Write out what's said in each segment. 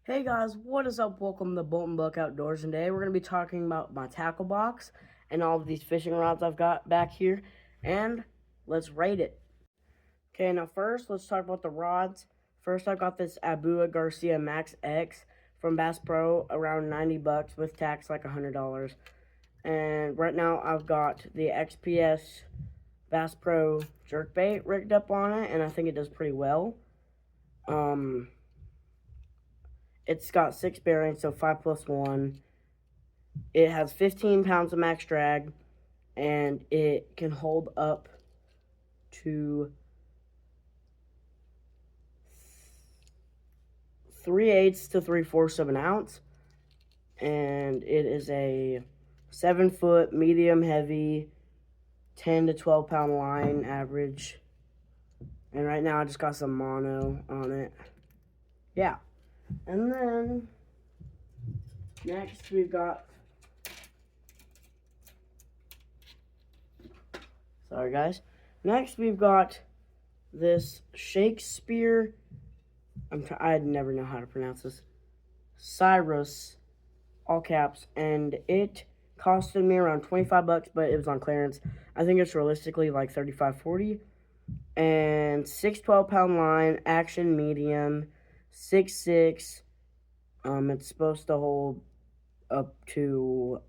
Hey guys, what is up? Welcome to Bolton Buck Outdoors, and today we're going to be talking about my tackle box and all of these fishing rods I've got back here, and let's rate it. Okay, now first, let's talk about the rods. First, I've got this Abua Garcia Max X from Bass Pro, around 90 bucks with tax like $100. And right now, I've got the XPS Bass Pro jerkbait rigged up on it, and I think it does pretty well. It's got 6 bearings, so 5 plus 1. It has 15 pounds of max drag, and it can hold up to 3/8 to 3/4 of an ounce. And it is a 7-foot, medium heavy, 10 to 12 pound line average. And right now I just got some mono on it. Yeah. And then next we've got, sorry guys. Next we've got this Shakespeare, I'd never know how to pronounce this, Cyrus, all caps, and it costed me around 25 bucks, but it was on clearance. I think it's realistically like 35, 40. And 6 12-pound line, action medium, 6'6". It's supposed to hold up to,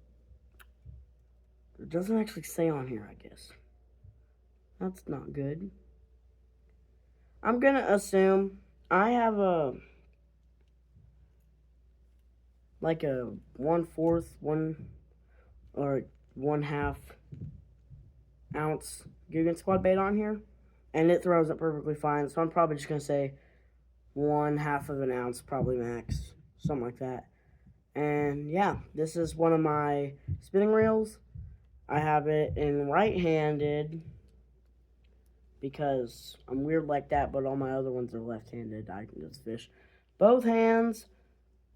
it doesn't actually say on here, I guess. That's not good. I'm gonna assume I have a 1/4, 1/2 ounce Guggen Squad bait on here, and it throws it perfectly fine. So I'm probably just gonna say 1/2 of an ounce, probably max, something like that. And yeah, this is one of my spinning reels. I have it in right-handed because I'm weird like that, but all my other ones are left-handed. I can just fish both hands.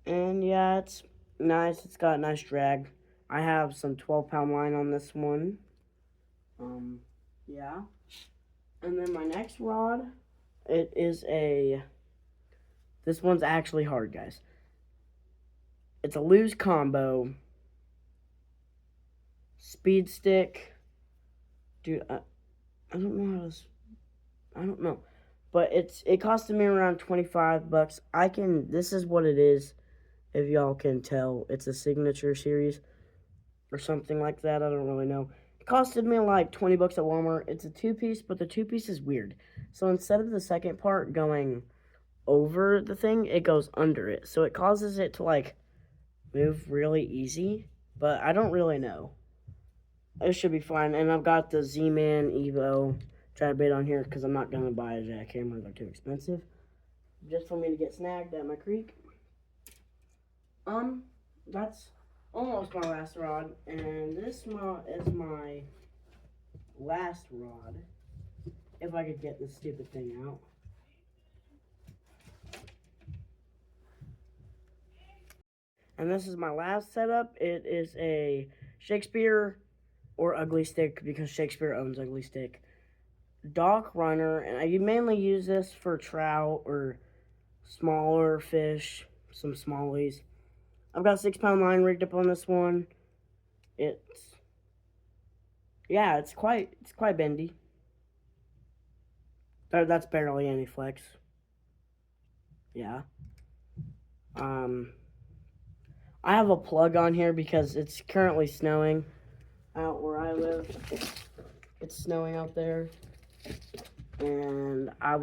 And yeah, it's nice. It's got a nice drag. I have some 12-pound line on this one. Yeah. And then my next rod, it is this one's actually hard, guys. It's a Lew's Combo speed stick. Dude, I don't know how to, I don't know. But it costed me around 25 bucks. This is what it is. If y'all can tell, it's a signature series or something like that. I don't really know. It costed me like 20 bucks at Walmart. It's a 2-piece, but the 2-piece is weird. So instead of the second part going over the thing, it goes under it. So it causes it to like move really easy, but I don't really know. It should be fine. And I've got the Z-Man Evo chatterbait on here because I'm not going to buy a jackhammer. They're too expensive. Just for me to get snagged at my creek. That's almost my last rod, and this is my last rod. If I could get this stupid thing out. And this is my last setup. It is a Shakespeare or Ugly Stick, because Shakespeare owns Ugly Stick, Dock Runner, and I mainly use this for trout or smaller fish, some smallies. I've got a 6-pound line rigged up on this one. It's quite bendy. That's barely any flex. Yeah. I have a plug on here because it's currently snowing out where I live. It's snowing out there, and I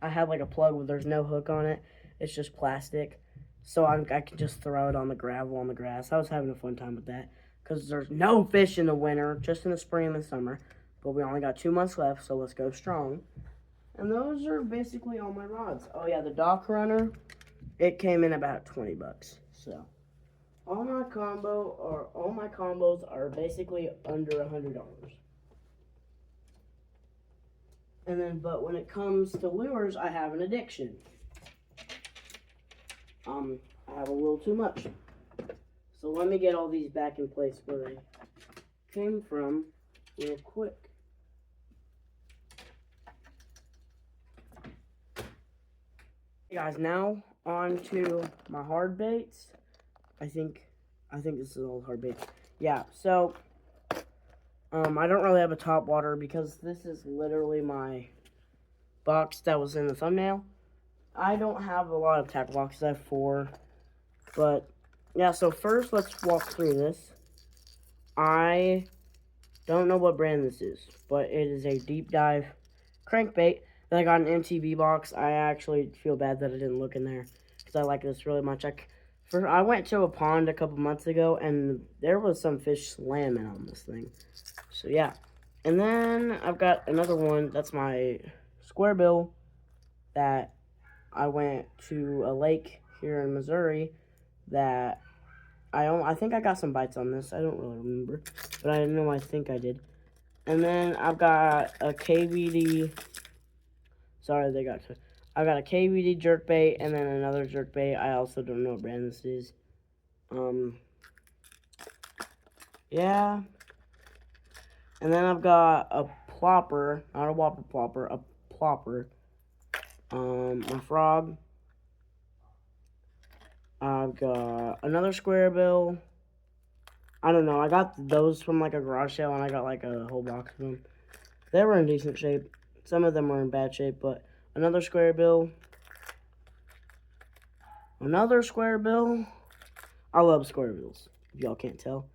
had like a plug where there's no hook on it. It's just plastic, so I can just throw it on the gravel, on the grass. I was having a fun time with that because there's no fish in the winter, just in the spring and the summer. But we only got 2 months left, so let's go strong. And those are basically all my rods. Oh yeah, the Dock Runner, it came in about 20 bucks. So all my combos are basically under $100. And then, but when it comes to lures, I have an addiction. I have a little too much. So let me get all these back in place where they came from real quick. Hey guys, now on to my hard baits. I think this is all hard baits. Yeah, so I don't really have a top water because this is literally my box that was in the thumbnail. I don't have a lot of tackle boxes. I have 4. But yeah, so first let's walk through this. I don't know what brand this is, but it is a deep dive crankbait that I got an MTV box. I actually feel bad that I didn't look in there because I like this really much. I went to a pond a couple months ago and there was some fish slamming on this thing. So yeah. And then I've got another one. That's my square bill that I went to a lake here in Missouri that I think I got some bites on this. I don't really remember, but I know I think I did. And then I've got a KVD. Sorry, I got a KVD jerkbait and then another jerkbait. I also don't know what brand this is. Yeah. And then I've got a plopper, not a whopper plopper, a plopper. My frog. I've got another square bill. I don't know. I got those from like a garage sale and I got like a whole box of them. They were in decent shape. Some of them were in bad shape, but another square bill. Another square bill. I love square bills, if y'all can't tell.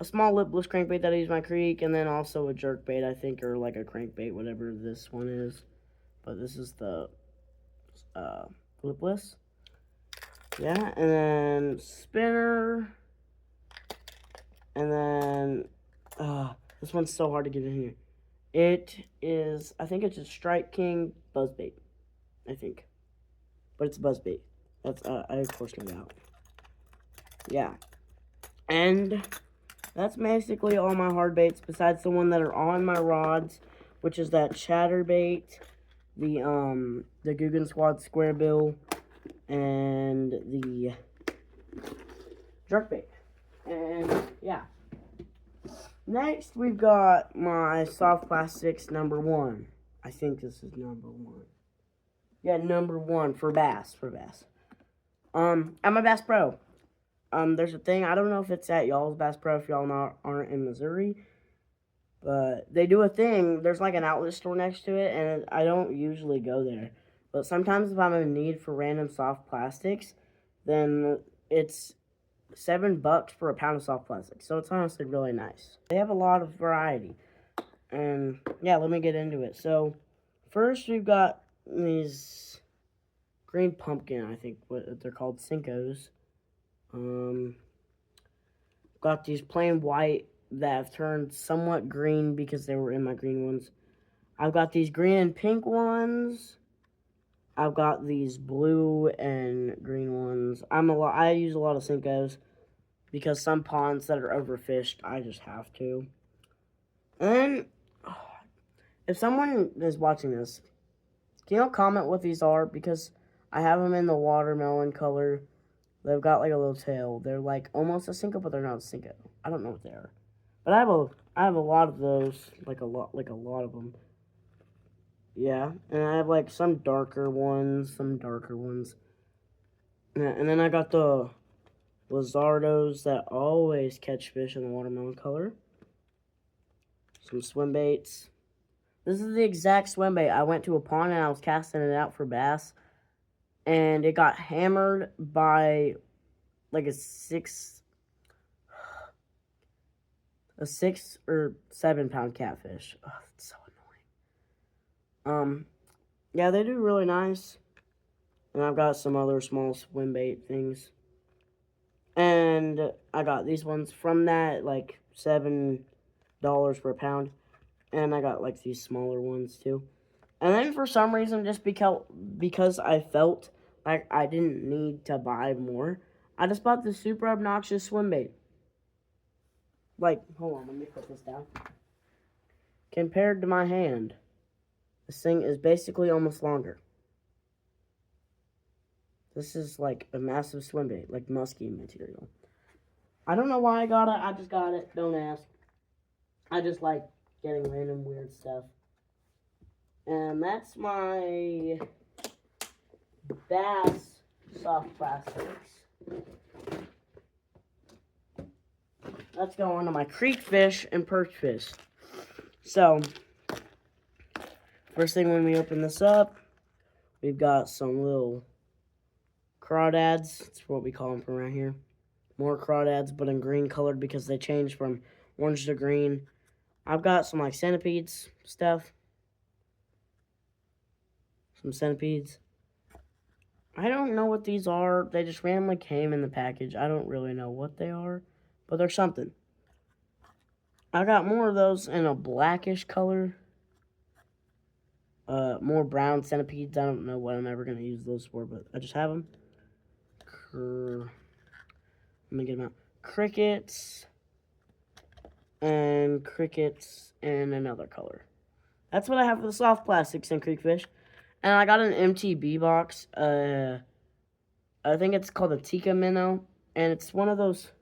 A small lipless crankbait that I use in my creek, and then also a jerkbait, I think, or like a crankbait, whatever this one is. But this is the lipless. Yeah, and then spinner. And then, this one's so hard to get in here. It is, I think it's a Strike King buzzbait, I think. But it's a buzzbait. That's, I of course know that. Yeah. And that's basically all my hard baits, besides the one that are on my rods, which is that chatterbait, the Guggen Squad square bill, and the jerkbait. And yeah. Next, we've got my soft plastics #1. I think this is #1. Yeah, #1 for bass. I'm a Bass Pro. There's a thing, I don't know if it's at y'all's Bass Pro if y'all aren't in Missouri, but they do a thing, there's like an outlet store next to it, and I don't usually go there. But sometimes if I'm in need for random soft plastics, then it's $7 for a pound of soft plastic. So it's honestly really nice. They have a lot of variety. And yeah, let me get into it. So first we've got these green pumpkin, I think what they're called, Cincos. Got these plain white that have turned somewhat green because they were in my green ones. I've got these green and pink ones. I've got these blue and green ones. I use a lot of Cincos because some ponds that are overfished, I just have to. And then, if someone is watching this, can you comment what these are? Because I have them in the watermelon color. They've got like a little tail. They're like almost a Cinco, but they're not a Cinco. I don't know what they are. But I have a lot of those, like a lot of them. Yeah, and I have like some darker ones. And then I got the Lizardos that always catch fish in the watermelon color. Some swim baits. This is the exact swim bait. I went to a pond and I was casting it out for bass. And it got hammered by like a 6 or 7 pound catfish. Oh, it's so annoying. Yeah, they do really nice. And I've got some other small swim bait things. And I got these ones from that, like $7 per pound. And I got like these smaller ones too. And then for some reason, just because I felt like I didn't need to buy more, I just bought the super obnoxious swim bait. Like, hold on, let me put this down. Compared to my hand, this thing is basically almost longer. This is like a massive swim bait, like musky material. I don't know why I got it. I just got it. Don't ask. I just like getting random weird stuff. And that's my bass soft plastics. Let's go on to my creek fish and perch fish. So, first thing when we open this up, we've got some little crawdads. That's what we call them from around here. More crawdads, but in green colored because they changed from orange to green. I've got some like centipedes stuff. Some centipedes. I don't know what these are. They just randomly came in the package. I don't really know what they are, but they're something. I got more of those in a blackish color. More brown centipedes. I don't know what I'm ever going to use those for, but I just have them. Let me get them out. Crickets. And crickets in another color. That's what I have for the soft plastics and creek fish. And I got an MTB box. I think it's called a Tika minnow. And it's one of those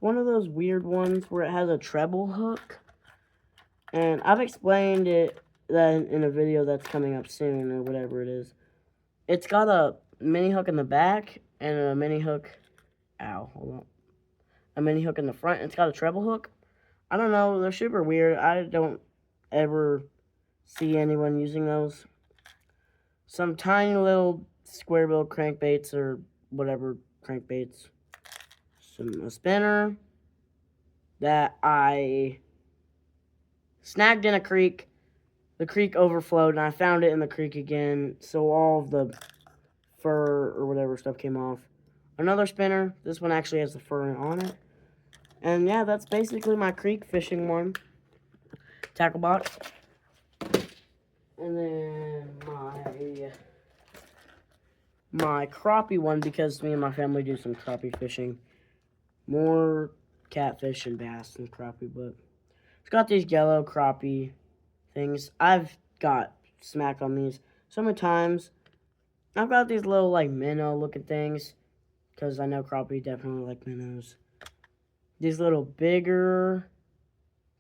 weird ones where it has a treble hook. And I've explained it that in a video that's coming up soon or whatever it is. It's got a mini hook in the back and a mini hook. Ow, hold on. A mini hook in the front. It's got a treble hook. I don't know. They're super weird. I don't ever see anyone using those. Some tiny little square bill crankbaits or whatever crankbaits. A spinner that I snagged in a creek. The creek overflowed and I found it in the creek again. So all of the fur or whatever stuff came off. Another spinner. This one actually has the fur on it. And yeah, that's basically my creek fishing one. Tackle box. And then my crappie one, because me and my family do some crappie fishing. More catfish and bass than crappie, but it's got these yellow crappie things. I've got smacked on these so many times. I've got these little like minnow looking things, because I know crappie definitely like minnows. These little bigger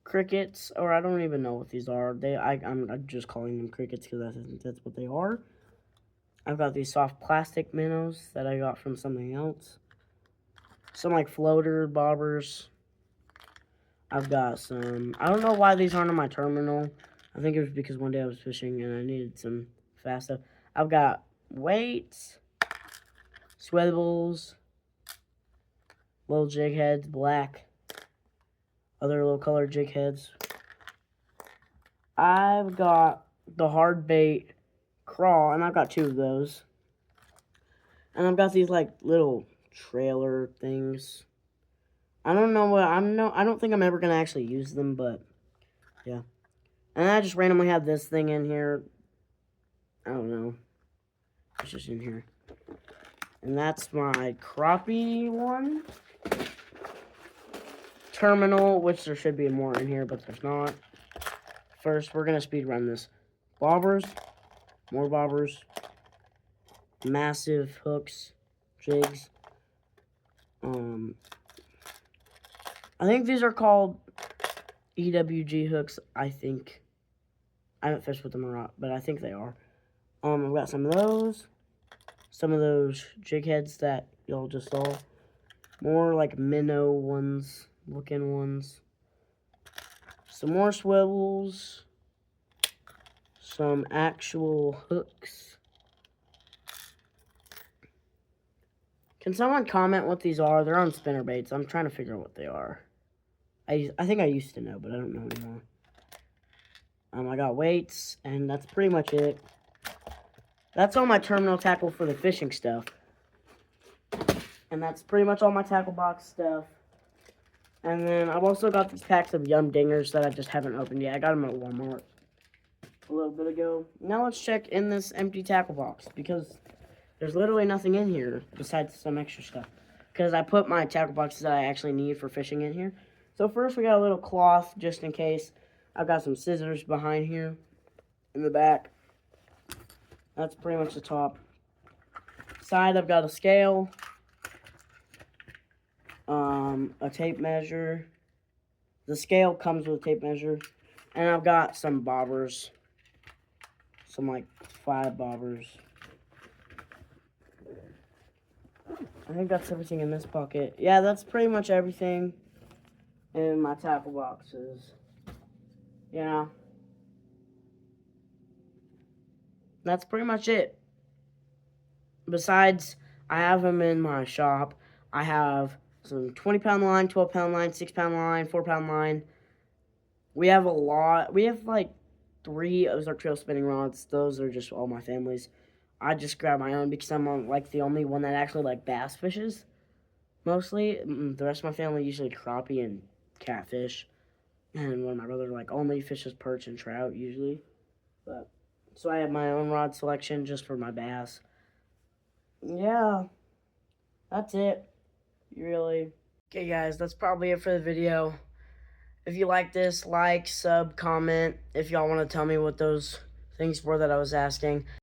crickets, or I don't even know what these are. I'm just calling them crickets because that's what they are. I've got these soft plastic minnows that I got from something else. Some like floater bobbers. I've got some. I don't know why these aren't on my terminal. I think it was because one day I was fishing and I needed some fast stuff. I've got weights, swivels, little jig heads, black, other little colored jig heads. I've got the hard bait crawl, and I've got 2 of those. And I've got these like little trailer things. I don't know what I don't think I'm ever gonna actually use them, but yeah. And I just randomly have this thing in here. I don't know. It's just in here. And that's my crappie one. Terminal, which there should be more in here, but there's not. First, we're going to speed run this. Bobbers. More bobbers. Massive hooks. Jigs. I think these are called EWG hooks, I think. I haven't fished with them a lot, but I think they are. I've got some of those. Some of those jig heads that y'all just saw. More like minnow ones, looking ones. Some more swivels. Some actual hooks. Can someone comment what these are? They're on spinner baits. I'm trying to figure out what they are. I think I used to know, but I don't know anymore. I got weights, and that's pretty much it. That's all my terminal tackle for the fishing stuff. And that's pretty much all my tackle box stuff. And then I've also got these packs of Yum Dingers that I just haven't opened yet. I got them at Walmart a little bit ago. Now let's check in this empty tackle box, because there's literally nothing in here besides some extra stuff. Because I put my tackle boxes that I actually need for fishing in here. So first we got a little cloth just in case. I've got some scissors behind here in the back. That's pretty much the top. Side, I've got a scale, a tape measure. The scale comes with a tape measure. And I've got some bobbers. Some like 5 bobbers. I think that's everything in this bucket. Yeah, that's pretty much everything in my tackle boxes. Yeah. That's pretty much it. Besides, I have them in my shop. I have some 20-pound line, 12-pound line, 6-pound line, 4-pound line. We have a lot. We have like 3 Ozark Trail spinning rods. Those are just all my family's. I just grab my own because I'm like the only one that actually like bass fishes. Mostly, the rest of my family usually crappie and catfish, and one of my brothers like only fishes perch and trout usually. But so I have my own rod selection just for my bass. Yeah, that's it. Really. Okay, guys, that's probably it for the video. If you like this, like, sub, comment. If y'all want to tell me what those things were that I was asking.